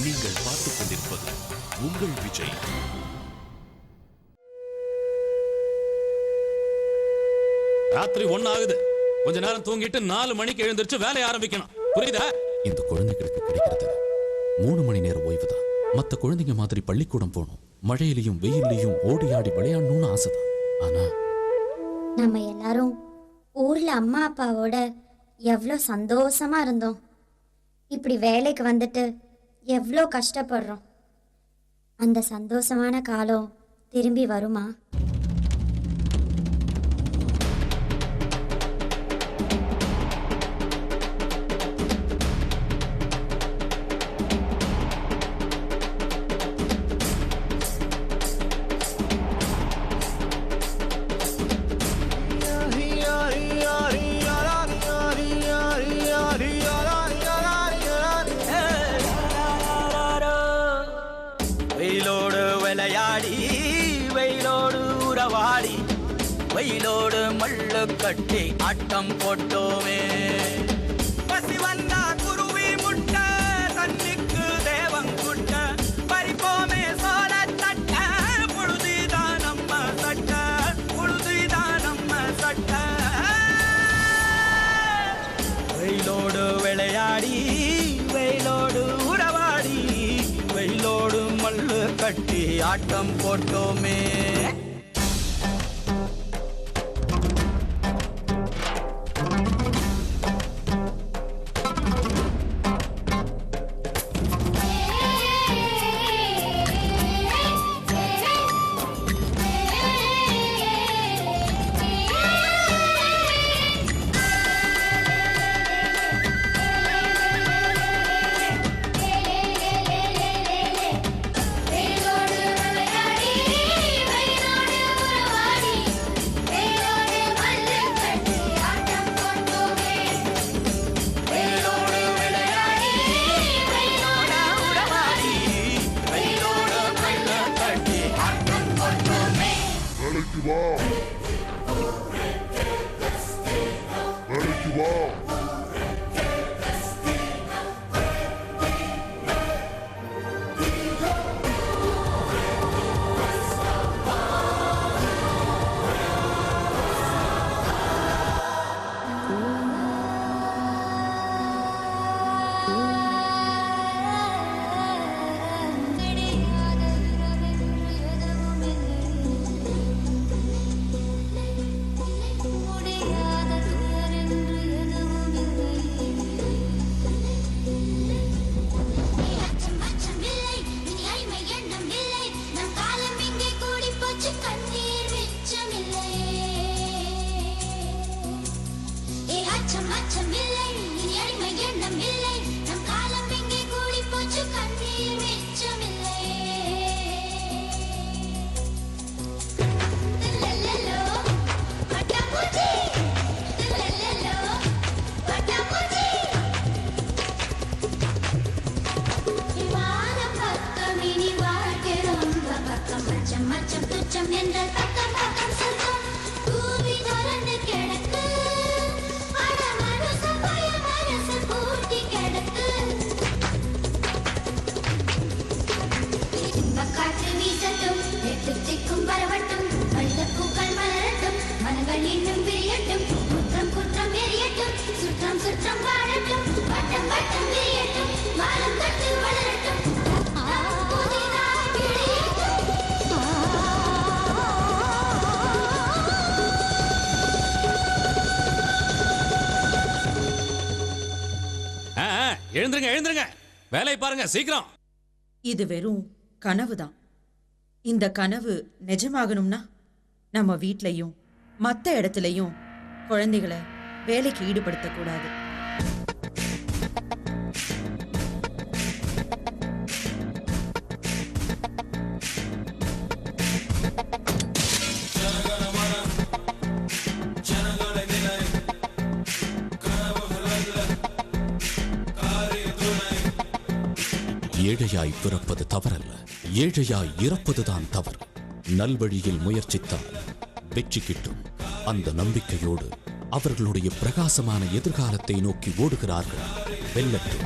நீங்கள் பார்த்துக் கொண்டிருப்பது உங்கள் விஜய். ராத்திரி 1 ஆகுது. கொஞ்ச நேரம் தூங்கிட்டு 4 மணிக்கு எழுந்திருச்சு வேலையை ஆரம்பிக்கணும். புரியுதா? இந்த குழந்தைகளுக்கு கிடைக்கிறது 3 மணி நேரம் ஓய்வுதான். மற்ற குழந்தைங்க மாதிரி பள்ளிக்கூடம் போகணும், மழையிலையும் வெயிலையும் ஓடி ஆடி விளையாடணும்னு ஆசைதான். ஆனா நம்ம எல்லாரும் ஊர்ல அம்மா அப்பாவோட எவ்வளோ சந்தோஷமா இருந்தோம். இப்படி வேலைக்கு வந்துட்டு எவ்வளோ கஷ்டப்படுறோம். அந்த சந்தோஷமான காலம் திரும்பி வருமா? வெயிலோடு விளையாடி வெயிலோடு உறவாடி வெயிலோடு மல்லு கட்டி ஆட்டம் போட்டோமே. பசி வந்தா குருவி முட்ட தண்ணிக்கு தேவங்குட்ட பறிப்போமே சோழ தட்ட புழுதிதான் நம்ம சட்ட புழுதிதான் நம்ம சட்ட. வெயிலோடு விளையாடி வெயிலோடு உறவாடி வெயிலோடு மல்லு கட்டி ஆட்டம் போட்டோமே. எழுந்துருங்க எழுந்துருங்க, வேலையை பாருங்க சீக்கிரம். இது வெறும் கனவுதான். இந்த கனவு நிஜமாகணும்னா நம்ம வீட்லயும் மற்ற இடத்துலயும் குழந்தைகளை வேலைக்கு ஈடுபடுத்தக்கூடாது. ஏழையாய் பிறப்பது தவறல்ல, ஏழையாய் இறப்பதுதான் தவறு. நல்வழியில் முயற்சித்தால் வெற்றி கிட்டும். அந்த நம்பிக்கையோடு அவர்களுடைய பிரகாசமான எதிர்காலத்தை நோக்கி ஓடுகிறார்கள். வெல்லட்டும்.